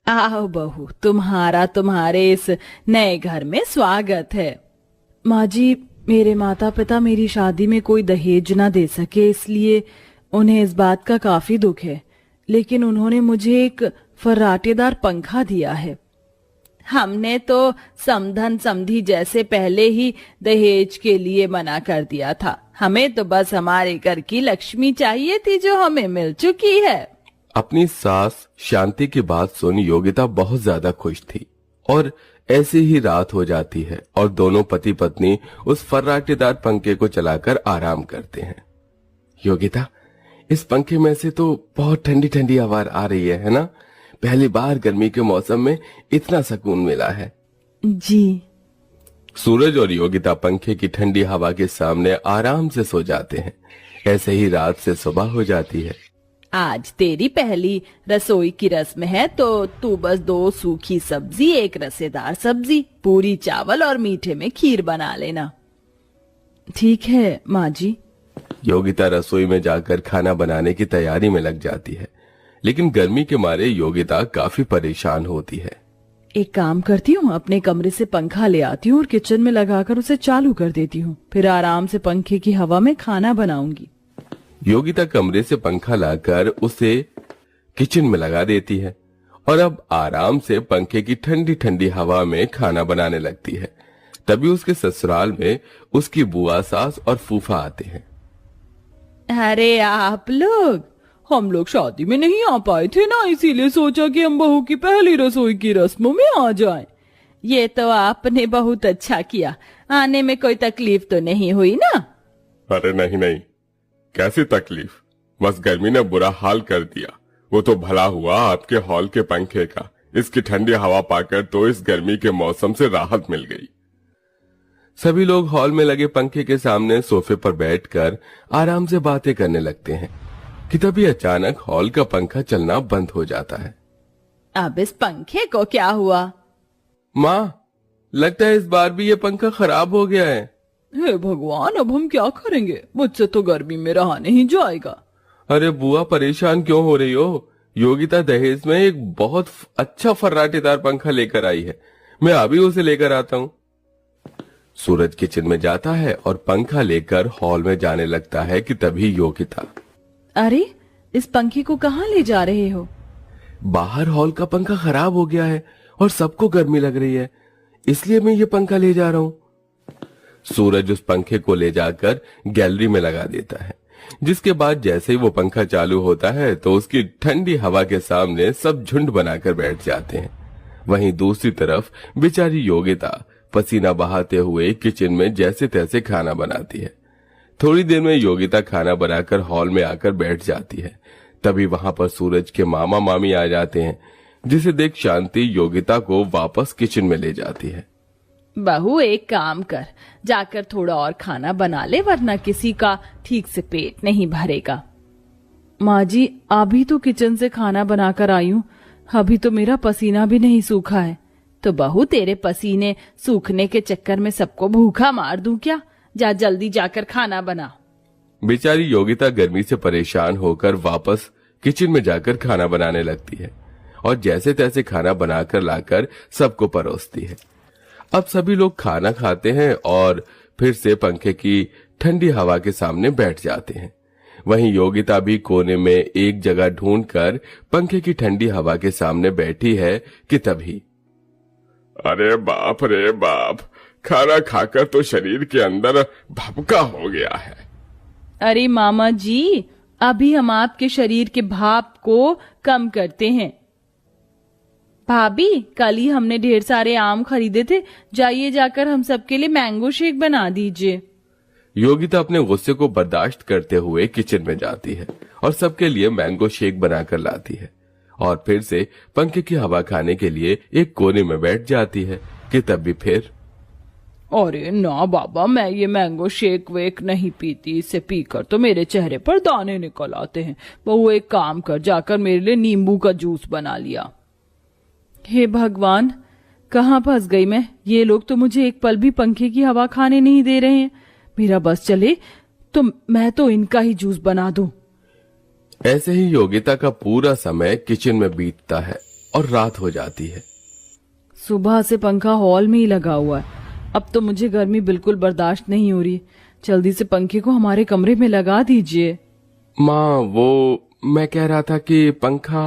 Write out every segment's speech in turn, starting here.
आओ बहू, तुम्हारा तुम्हारे इस नए घर में स्वागत है। माँ जी, मेरे माता पिता मेरी शादी में कोई दहेज ना दे सके, इसलिए उन्हें इस बात का काफी दुख है। लेकिन उन्होंने मुझे एक फर्राटेदार पंखा दिया है। हमने तो समधन समधी जैसे पहले ही दहेज के लिए मना कर दिया था। हमें तो बस हमारे घर की लक्ष्मी चाहिए थी, जो हमें मिल चुकी है। अपनी सास शांति की बात सुन योगिता बहुत ज्यादा खुश थी और ऐसी ही रात हो जाती है और दोनों पति पत्नी उस फर्राटेदार पंखे को चलाकर आराम करते हैं। योगिता, इस पंखे में से तो बहुत ठंडी ठंडी हवा आ रही है ना? पहली बार गर्मी के मौसम में इतना सुकून मिला है। जी। सूरज और योगिता पंखे की ठंडी हवा के सामने आराम से सो जाते हैं। ऐसे ही रात से सुबह हो जाती है। आज तेरी पहली रसोई की रस्म है, तो तू बस 2 सूखी सब्जी, 1 रसेदार सब्जी, पूरी चावल और मीठे में खीर बना लेना। ठीक है माँ जी। योगिता रसोई में जाकर खाना बनाने की तैयारी में लग जाती है, लेकिन गर्मी के मारे योगिता काफी परेशान होती है। एक काम करती हूँ, अपने कमरे से पंखा ले आती हूँ और किचन में लगाकर उसे चालू कर देती हूँ। फिर आराम से पंखे की हवा में खाना बनाऊंगी। योगिता कमरे से पंखा लाकर उसे किचन में लगा देती है और अब आराम से पंखे की ठंडी ठंडी हवा में खाना बनाने लगती है। तभी उसके ससुराल में उसकी बुआ, सास और फूफा आते हैं। अरे आप लोग, हम लोग शादी में नहीं आ पाए थे ना, इसीलिए सोचा कि हम बहू की पहली रसोई की रस्मों में आ जाएं। ये तो आपने बहुत अच्छा किया। आने में कोई तकलीफ तो नहीं हुई ना? अरे नहीं नहीं, कैसी तकलीफ, बस गर्मी ने बुरा हाल कर दिया। वो तो भला हुआ आपके हॉल के पंखे का। इसकी ठंडी हवा पाकर तो इस गर्मी के मौसम से राहत मिल गई। सभी लोग हॉल में लगे पंखे के सामने सोफे पर बैठकर आराम से बातें करने लगते हैं कि तभी अचानक हॉल का पंखा चलना बंद हो जाता है। अब इस पंखे को क्या हुआ? माँ, लगता है इस बार भी ये पंखा खराब हो गया है। हे भगवान, अब हम क्या करेंगे? मुझसे तो गर्मी में रहा नहीं जाएगा। अरे बुआ, परेशान क्यों हो रही हो? योगिता दहेज में एक बहुत अच्छा फर्राटेदार पंखा लेकर आई है। मैं अभी उसे लेकर आता हूँ। सूरज किचन में जाता है और पंखा लेकर हॉल में जाने लगता है कि तभी योगिता, अरे, इस पंखे को कहाँ ले जा रहे हो? बाहर हॉल का पंखा खराब हो गया है और सबको गर्मी लग रही है, इसलिए मैं ये पंखा ले जा रहा हूँ। सूरज उस पंखे को ले जाकर गैलरी में लगा देता है, जिसके बाद जैसे ही वो पंखा चालू होता है तो उसकी ठंडी हवा के सामने सब झुंड बनाकर बैठ जाते हैं। वहीं दूसरी तरफ बेचारी योगिता पसीना बहाते हुए किचन में जैसे तैसे खाना बनाती है। थोड़ी देर में योगिता खाना बनाकर हॉल में आकर बैठ जाती है। तभी वहां पर सूरज के मामा मामी आ जाते हैं, जिसे देख शांति योगिता को वापस किचन में ले जाती है। बहू, एक काम कर, जाकर थोड़ा और खाना बना ले, वरना किसी का ठीक से पेट नहीं भरेगा। माँ जी, अभी तो किचन से खाना बनाकर आई हूँ, अभी तो मेरा पसीना भी नहीं सूखा है। तो बहू, तेरे पसीने सूखने के चक्कर में सबको भूखा मार दूं क्या? जा जल्दी जाकर खाना बना। बेचारी योगिता गर्मी से परेशान होकर वापस किचन में जाकर खाना बनाने लगती है और जैसे तैसे खाना बनाकर लाकर सबको परोसती है। अब सभी लोग खाना खाते हैं और फिर से पंखे की ठंडी हवा के सामने बैठ जाते हैं। वहीं योगिता भी कोने में एक जगह ढूंढकर पंखे की ठंडी हवा के सामने बैठी है कि तभी, अरे बाप रे बाप, खाना खाकर तो शरीर के अंदर भभका हो गया है। अरे मामा जी, अभी हम आपके शरीर के भाप को कम करते हैं। भाभी, कल ही हमने ढेर सारे आम खरीदे थे, जाइए जाकर हम सबके लिए मैंगो शेक बना दीजिए। योगिता अपने गुस्से को बर्दाश्त करते हुए किचन में जाती है और सबके लिए मैंगो शेक बनाकर लाती है और फिर से पंखे की हवा खाने के लिए एक कोने में बैठ जाती है कि तभी फिर, अरे ना बाबा, मैं ये मैंगो शेक वेक नहीं पीती, इसे पीकर तो मेरे चेहरे पर दाने निकल आते हैं। बहू, एक काम कर, जाकर मेरे लिए नींबू का जूस बना लिया। हे भगवान, कहाँ फंस गई मैं? ये लोग तो मुझे एक पल भी पंखे की हवा खाने नहीं दे रहे हैं। मेरा बस चले तो मैं तो इनका ही जूस बना दूं। ऐसे ही योगिता का पूरा समय किचन में बीतता है और रात हो जाती है। सुबह से पंखा हॉल में ही लगा हुआ है। अब तो मुझे गर्मी बिल्कुल बर्दाश्त नहीं हो रही। जल्दी से पंखे को हमारे कमरे में लगा दीजिए। माँ, वो मैं कह रहा था कि पंखा।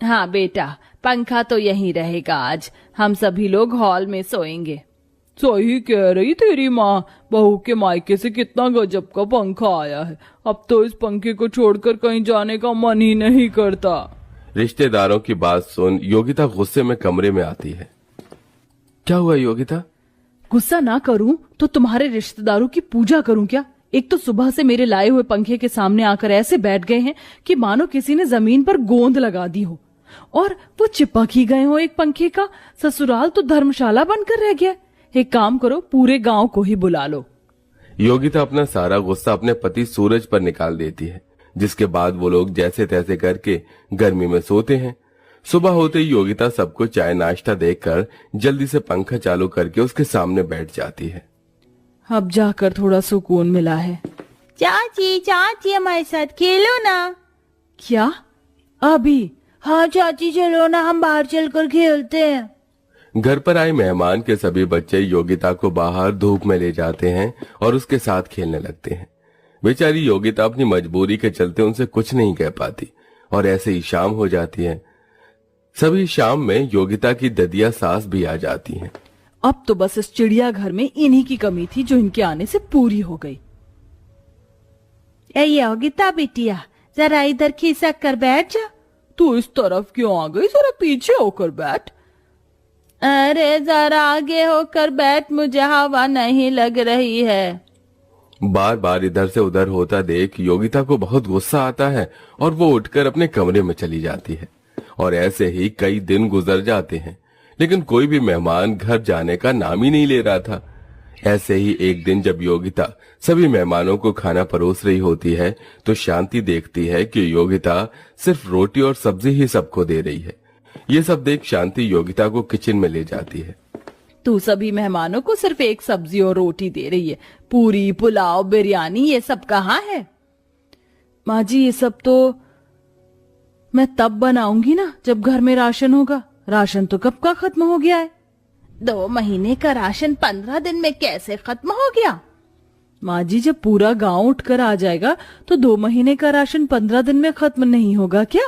हाँ बेटा, पंखा तो यहीं रहेगा। आज हम सभी लोग हॉल में सोएंगे। सही कह रही तेरी माँ, बहू के मायके से कितना गजब का पंखा आया है। अब तो इस पंखे को छोड़कर कहीं जाने का मन ही नहीं करता। रिश्तेदारों की बात सुन योगिता गुस्से में कमरे में आती है। क्या हुआ योगिता? गुस्सा ना करूं तो तुम्हारे रिश्तेदारों की पूजा करूं क्या? एक तो सुबह से मेरे लाए हुए पंखे के सामने आकर ऐसे बैठ गए हैं कि मानो किसी ने जमीन पर गोंद लगा दी हो, और वो चिपक ही गए हो एक पंखे का। ससुराल तो धर्मशाला बनकर रह गया। एक काम करो, पूरे गांव को ही बुला लो। योगिता अपना सारा गुस्सा अपने पति सूरज पर निकाल देती है, जिसके बाद वो लोग जैसे तैसे करके गर्मी में सोते हैं। सुबह होते ही योगिता सबको चाय नाश्ता देकर जल्दी से पंखा चालू करके उसके सामने बैठ जाती है। अब जाकर थोड़ा सुकून मिला है। चाची चाची हमारे साथ खेलो ना। क्या अभी? हाँ चाची चलो ना, हम बाहर चलकर खेलते हैं। घर पर आए मेहमान के सभी बच्चे योगिता को बाहर धूप में ले जाते हैं और उसके साथ खेलने लगते हैं। बेचारी योगिता अपनी मजबूरी के चलते उनसे कुछ नहीं कह पाती और ऐसे ही शाम हो जाती है। सभी शाम में योगिता की ददिया सास भी आ जाती हैं। अब तो बस इस चिड़ियाघर में इन्हीं की कमी थी जो इनके आने से पूरी हो गई। ए योगिता बिटिया, जरा इधर खिसक कर बैठ जा। तू इस तरफ क्यों आ गई? जरा पीछे होकर बैठ। अरे जरा आगे होकर बैठ, मुझे हवा नहीं लग रही है। बार बार इधर से उधर होता देख योगिता को बहुत गुस्सा आता है और वो उठकर अपने कमरे में चली जाती है। और ऐसे ही कई दिन गुजर जाते हैं, लेकिन कोई भी मेहमान घर जाने का नाम ही नहीं ले रहा था। ऐसे ही एक दिन जब योगिता सभी मेहमानों को खाना परोस रही होती है तो शांति देखती है कि योगिता सिर्फ रोटी और सब्जी ही सबको दे रही है। ये सब देख शांति योगिता को किचन में ले जाती है। तू सभी मेहमानों को सिर्फ एक सब्जी और रोटी दे रही है। पूरी, पुलाव, बिरयानी ये सब कहाँ है? माँ जी, ये सब तो मैं तब बनाऊंगी ना जब घर में राशन होगा। राशन तो कब का खत्म हो गया है। 2 महीने का राशन 15 दिन में कैसे खत्म हो गया? माँ जी, जब पूरा गांव उठकर आ जाएगा तो 2 महीने का राशन 15 दिन में खत्म नहीं होगा क्या?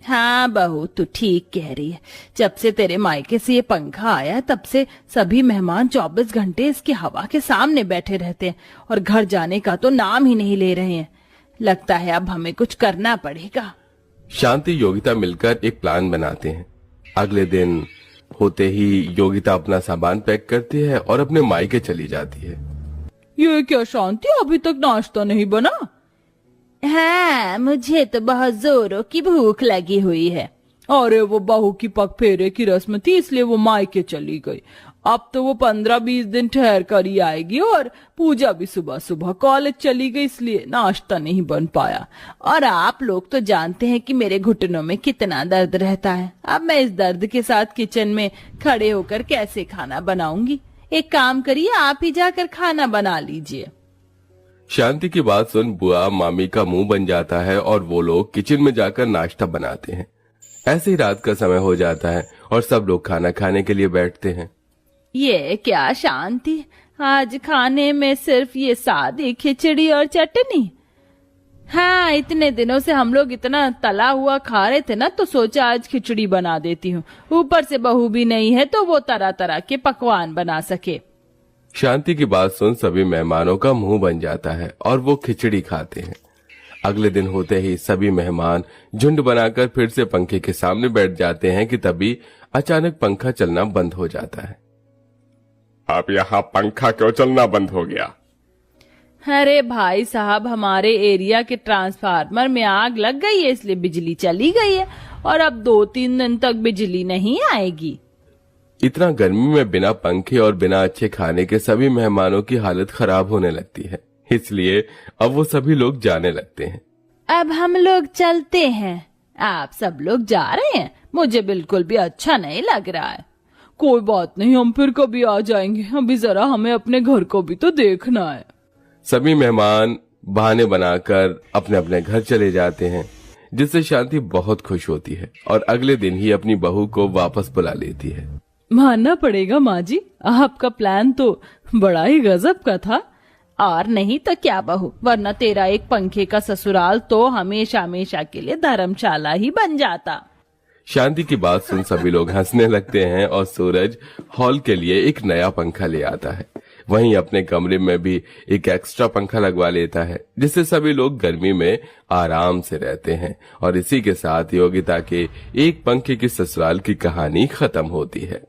हाँ बहू, तू ठीक कह रही है। जब से तेरे मायके से ये पंखा आया है तब से सभी मेहमान 24 घंटे इसकी हवा के सामने बैठे रहते हैं और घर जाने का तो नाम ही नहीं ले रहे हैं। लगता है अब हमें कुछ करना पड़ेगा। शांति योगिता मिलकर एक प्लान बनाते हैं। अगले दिन होते ही योगिता अपना सामान पैक करती है और अपने मायके चली जाती है। ये क्या शांति, अभी तक नाश्ता नहीं बना? हाँ, मुझे तो बहुत जोरों की भूख लगी हुई है। अरे वो बहू की पग फेरे की रस्म थी इसलिए वो मायके चली गई। अब तो वो 15-20 दिन ठहर कर ही आएगी। और पूजा भी सुबह सुबह कॉलेज चली गई इसलिए नाश्ता नहीं बन पाया। और आप लोग तो जानते हैं कि मेरे घुटनों में कितना दर्द रहता है। अब मैं इस दर्द के साथ किचन में खड़े होकर कैसे खाना बनाऊंगी? एक काम करिए, आप ही जाकर खाना बना लीजिए। शांति की बात सुन बुआ मामी का मुंह बन जाता है और वो लोग किचन में जाकर नाश्ता बनाते हैं। ऐसे ही रात का समय हो जाता है और सब लोग खाना खाने के लिए बैठते हैं। ये क्या शांति, आज खाने में सिर्फ ये सादी खिचड़ी और चटनी। हाँ, इतने दिनों से हम लोग इतना तला हुआ खा रहे थे ना, तो सोचा आज खिचड़ी बना देती हूँ। ऊपर से बहू भी नहीं है तो वो तरह तरह के पकवान बना सके। शांति की बात सुन सभी मेहमानों का मुंह बन जाता है और वो खिचड़ी खाते हैं। अगले दिन होते ही सभी मेहमान झुंड बनाकर फिर से पंखे के सामने बैठ जाते हैं कि तभी अचानक पंखा चलना बंद हो जाता है। अब यहाँ पंखा क्यों चलना बंद हो गया? अरे भाई साहब, हमारे एरिया के ट्रांसफार्मर में आग लग गई है इसलिए बिजली चली गई है और अब 2-3 दिन तक बिजली नहीं आएगी। इतना गर्मी में बिना पंखे और बिना अच्छे खाने के सभी मेहमानों की हालत खराब होने लगती है, इसलिए अब वो सभी लोग जाने लगते हैं। अब हम लोग चलते हैं। आप सब लोग जा रहे हैं, मुझे बिल्कुल भी अच्छा नहीं लग रहा है। कोई बात नहीं, हम फिर कभी आ जाएंगे। अभी जरा हमें अपने घर को भी तो देखना है। सभी मेहमान बहाने बनाकर अपने अपने घर चले जाते हैं, जिससे शांति बहुत खुश होती है और अगले दिन ही अपनी बहू को वापस बुला लेती है। मानना पड़ेगा माँ जी, आपका प्लान तो बड़ा ही गजब का था। और नहीं तो क्या बहू, वरना तेरा एक पंखे का ससुराल तो हमेशा हमेशा के लिए धर्मशाला ही बन जाता। शांति की बात सुन सभी लोग हंसने लगते हैं और सूरज हॉल के लिए एक नया पंखा ले आता है। वहीं अपने कमरे में भी एक एक्स्ट्रा पंखा लगवा लेता है, जिससे सभी लोग गर्मी में आराम से रहते हैं। और इसी के साथ योगिता के एक पंखे की ससुराल की कहानी खत्म होती है।